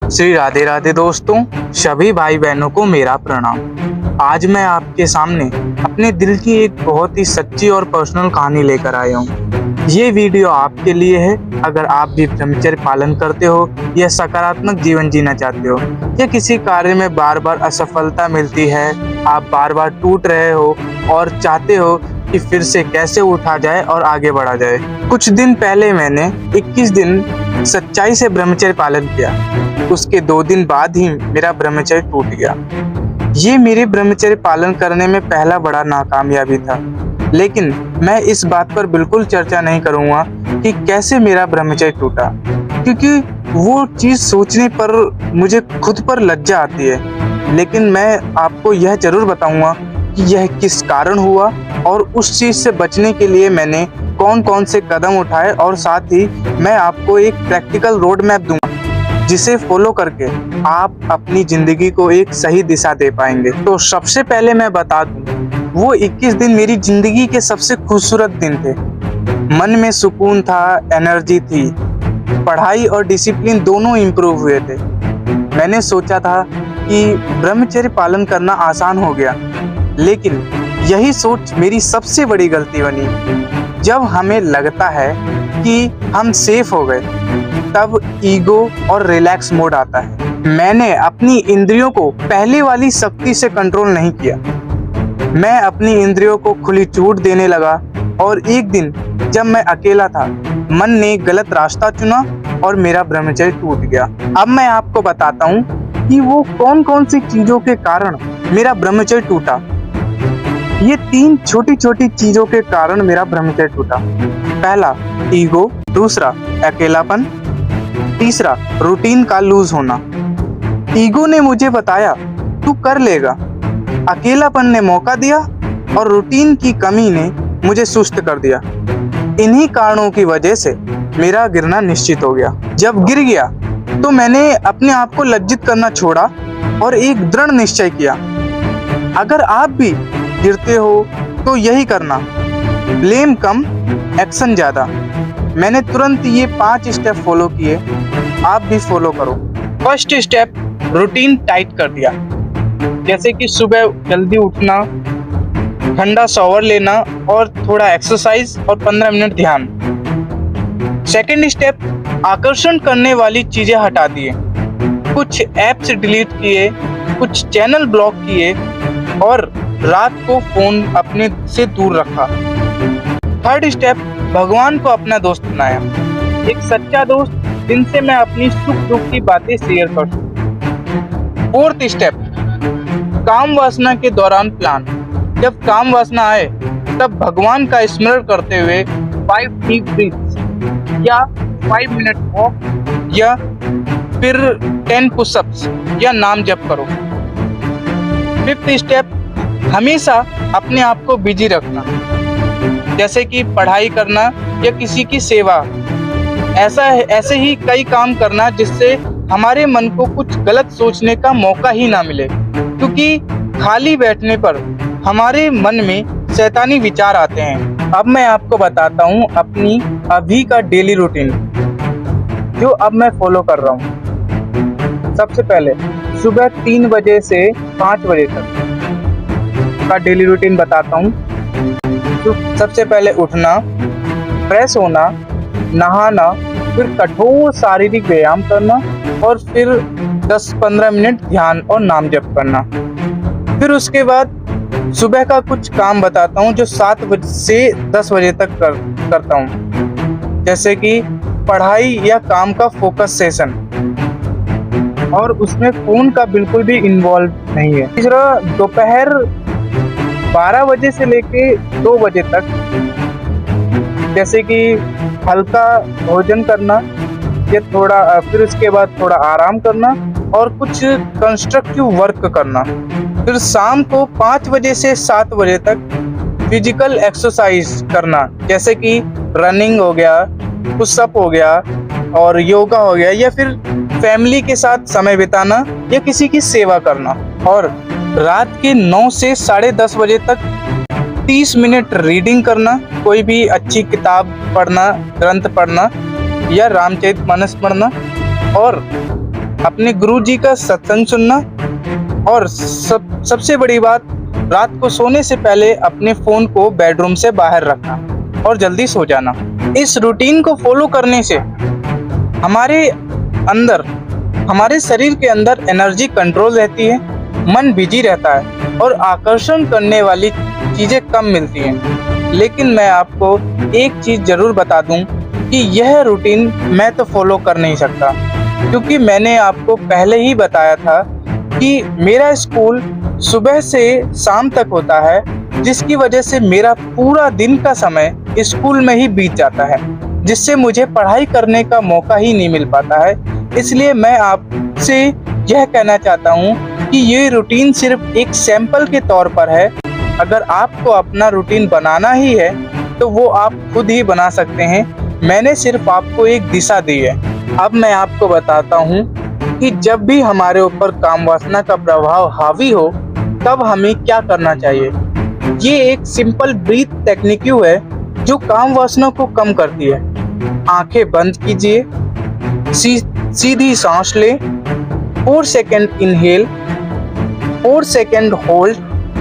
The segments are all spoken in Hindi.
श्री राधे राधे दोस्तों, सभी भाई बहनों को मेरा प्रणाम। आज मैं आपके सामने अपने दिल की एक बहुत ही सच्ची और पर्सनल कहानी लेकर आया हूँ। ये वीडियो आपके लिए है अगर आप भी ब्रह्मचर्य पालन करते हो या सकारात्मक जीवन जीना चाहते हो या किसी कार्य में बार बार असफलता मिलती है, आप बार बार टूट रहे हो और चाहते हो कि फिर से कैसे उठा जाए और आगे बढ़ा जाए। कुछ दिन पहले मैंने 21 दिन सच्चाई से ब्रह्मचर्य पालन किया। उसके 2 दिन बाद ही मेरा ब्रह्मचर्य टूट गया। ये मेरे ब्रह्मचर्य पालन करने में पहला बड़ा नाकामयाबी था, लेकिन मैं इस बात पर बिल्कुल चर्चा नहीं करूंगा कि कैसे मेरा ब्रह्मचर्य टूटा, क्योंकि वो चीज़ सोचने पर मुझे खुद पर लज्जा आती है। लेकिन मैं आपको यह जरूर बताऊंगा कि यह किस कारण हुआ और उस चीज़ से बचने के लिए मैंने कौन कौन से कदम उठाए, और साथ ही मैं आपको एक प्रैक्टिकल रोड मैप दूंगा जिसे फॉलो करके आप अपनी जिंदगी को एक सही दिशा दे पाएंगे। तो सबसे पहले मैं बता दूं, वो 21 दिन मेरी जिंदगी के सबसे खूबसूरत दिन थे। मन में सुकून था, एनर्जी थी, पढ़ाई और डिसिप्लिन दोनों इम्प्रूव हुए थे। मैंने सोचा था कि ब्रह्मचर्य पालन करना आसान हो गया, लेकिन यही सोच मेरी सबसे बड़ी गलती बनी। जब हमें लगता है कि हम सेफ हो गए, तब ईगो और रिलैक्स मोड आता है। मैंने अपनी इंद्रियों को पहले वाली शक्ति से कंट्रोल नहीं किया। मैं अपनी इंद्रियों को खुली छूट देने लगा, और एक दिन जब मैं अकेला था, मन ने गलत रास्ता चुना और मेरा ब्रह्मचर्य टूट गया। अब मैं आपको बताता हूँ कि वो कौन कौन सी चीजों के कारण मेरा ब्रह्मचर्य टूटा। ये 3 छोटी छोटी चीजों के कारण मेरा ब्रह्मचर्य टूटा। पहला ईगो, दूसरा अकेलापन, तीसरा रूटीन का लूज होना। ईगो ने मुझे बताया तू कर लेगा, अकेलापन ने मौका दिया, और रूटीन की कमी ने मुझे सुस्त कर दिया। इन्हीं कारणों की वजह से मेरा गिरना निश्चित हो गया। जब गिर गया तो मैंने अपने आप को लज्जित करना छोड़ा और एक दृढ़ निश्चय किया, अगर आप भी गिरते हो तो यही करना, ब्लेम कम एक्शन ज्यादा। मैंने तुरंत ये 5 स्टेप फॉलो किए, आप भी फॉलो करो। फर्स्ट स्टेप, रूटीन टाइट कर दिया, जैसे कि सुबह जल्दी उठना, ठंडा शॉवर लेना और थोड़ा एक्सरसाइज और 15 मिनट ध्यान। सेकंड स्टेप, आकर्षण करने वाली चीजें हटा दिए, कुछ ऐप्स डिलीट किए, कुछ चैनल ब्लॉक किए और रात को फोन अपने से दूर रखा। थर्ड स्टेप, भगवान को अपना दोस्त बनाया, एक सच्चा दोस्त जिनसे मैं अपनी सुख दुख की बातें शेयर कर सकूं। फोर्थ स्टेप, काम वासना के दौरान प्लान, जब काम वासना आए तब भगवान का स्मरण करते हुए 5 डीप ब्रीथ्स या 5 मिनट वॉक या फिर 10 पुशअप्स या नाम जप करो। फिफ्थ स्टेप, हमेशा अपने आप को बिजी रखना, जैसे कि पढ़ाई करना या किसी की सेवा। ऐसे ही कई काम करना जिससे हमारे मन को कुछ गलत सोचने का मौका ही ना मिले, क्योंकि खाली बैठने पर हमारे मन में शैतानी विचार आते हैं। अब मैं आपको बताता हूँ अपनी अभी का डेली रूटीन, जो अब मैं फॉलो कर रहा हूँ। सबसे पहले सुबह 3 बजे से 5 बजे तक का डेली रूटीन बताता हूँ। तो सबसे पहले उठना, फ्रेश होना, नहाना, फिर कठोर शारीरिक व्यायाम करना और फिर 10-15 मिनट ध्यान और नाम जप करना। फिर उसके बाद सुबह का कुछ काम बताता हूँ जो 7 बजे से 10 बजे तक करता हूँ, जैसे कि पढ़ाई या काम का फोकस सेशन, और उसमें फोन का बिल्कुल भी इन्वॉल्व नहीं है। तीसरा, दोपहर 12 बजे से लेके 2 बजे तक, जैसे कि हल्का भोजन करना या थोड़ा, फिर उसके बाद थोड़ा आराम करना और कुछ कंस्ट्रक्टिव वर्क करना। फिर शाम को 5 बजे से 7 बजे तक फिजिकल एक्सरसाइज करना, जैसे कि रनिंग हो गया, पुशअप हो गया और योगा हो गया, या फिर फैमिली के साथ समय बिताना या किसी की सेवा करना। और रात के 9 से 10:30 बजे तक 30 मिनट रीडिंग करना, कोई भी अच्छी किताब पढ़ना, ग्रंथ पढ़ना या रामचरितमानस पढ़ना। और अपने गुरुजी का सत्संग सुनना और सबसे बड़ी बात, रात को सोने से पहले अपने फोन को बेडरूम से बाहर रखना और जल्दी सो जाना। इस रूटीन को फॉलो करने से हमारे शरीर के अंदर एनर्जी कंट्रोल रहती है, मन बिजी रहता है और आकर्षण करने वाली चीजें कम मिलती हैं। लेकिन मैं आपको एक चीज जरूर बता दूं कि यह रूटीन मैं तो फॉलो कर नहीं सकता, क्योंकि मैंने आपको पहले ही बताया था कि मेरा स्कूल सुबह से शाम तक होता है, जिसकी वजह से मेरा पूरा दिन का समय स्कूल में ही बीत जाता है, जिससे मुझे पढ़ाई करने का मौका ही नहीं मिल पाता है। इसलिए मैं आपसे यह कहना चाहता हूँ कि ये रूटीन सिर्फ एक सैंपल के तौर पर है। अगर आपको अपना रूटीन बनाना ही है तो वो आप खुद ही बना सकते हैं। मैंने सिर्फ आपको एक दिशा दी है। अब मैं आपको बताता हूँ कि जब भी हमारे ऊपर काम वासना का प्रभाव हावी हो तब हमें क्या करना चाहिए। ये एक सिंपल ब्रीथ टेक्निक है जो काम वासना को कम करती है। आंखें बंद कीजिए, सीधी सांस लें, 4 second inhale, 4 second hold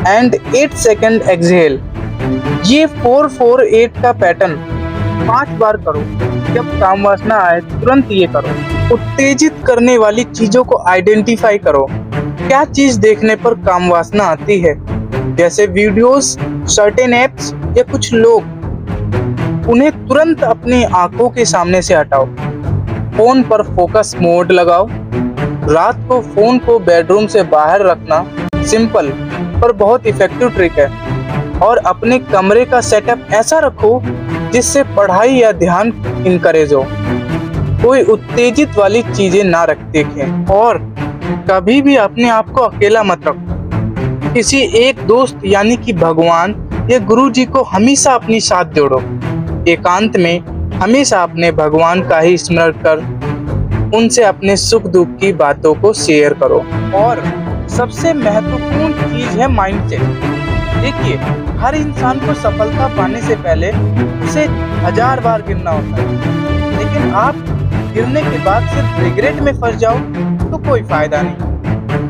and 8 second exhale. ये 4-4-8 का पैटर्न 5 बार करो। जब काम वासना आए तुरंत ये करो। उत्तेजित करने वाली चीजों को आइडेंटिफाई करो। क्या चीज देखने पर काम वासना आती है, जैसे वीडियोस, सर्टेन एप्स या कुछ लोग, उन्हें तुरंत अपनी आंखों के सामने से हटाओ। फोन पर फोकस मोड लगाओ। रात को फोन को बेडरूम से बाहर रखना सिंपल पर बहुत इफेक्टिव ट्रिक है। और अपने कमरे का सेटअप ऐसा रखो जिससे पढ़ाई या ध्यान इनकरेज हो। कोई उत्तेजित वाली चीजें ना देखें और कभी भी अपने आप को अकेला मत रखो। किसी एक दोस्त यानी कि भगवान या गुरु जी को हमेशा अपनी साथ जोड़ो। एकांत में हमेशा अपने भगवान का ही स्मरण कर उनसे अपने सुख दुख की बातों को शेयर करो। और सबसे महत्वपूर्ण चीज है माइंडसेट। देखिए, हर इंसान को सफलता पाने से पहले उसे 1000 बार गिरना होता है, लेकिन आप गिरने के बाद सिर्फ रिग्रेट में फंस जाओ तो कोई फायदा नहीं।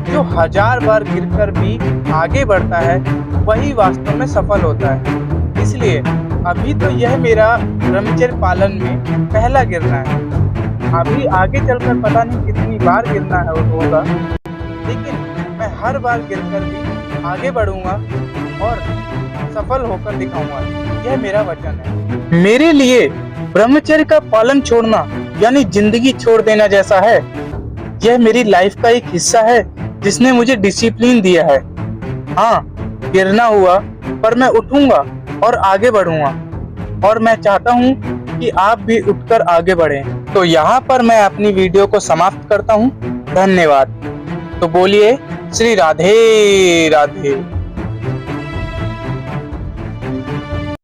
जो 1000 बार गिरकर भी आगे बढ़ता है वही वास्तव में सफल होता है। इसलिए अभी तो यह मेरा ब्रह्मचर्य पालन में पहला गिरना है। अभी आगे चलकर पता नहीं कितनी बार गिरना है होगा, लेकिन मैं हर बार गिरकर भी आगे बढ़ूंगा और सफल होकर दिखाऊंगा। यह मेरा वचन है। मेरे लिए ब्रह्मचर्य का पालन छोड़ना यानी जिंदगी छोड़ देना जैसा है। यह मेरी लाइफ का एक हिस्सा है जिसने मुझे डिसिप्लिन दिया है। हाँ, गिरना हुआ पर मैं उठूंगा और आगे बढ़ूंगा, और मैं चाहता हूं कि आप भी उठकर आगे बढ़ें। तो यहाँ पर मैं अपनी वीडियो को समाप्त करता हूं। धन्यवाद। तो बोलिए श्री राधे राधे।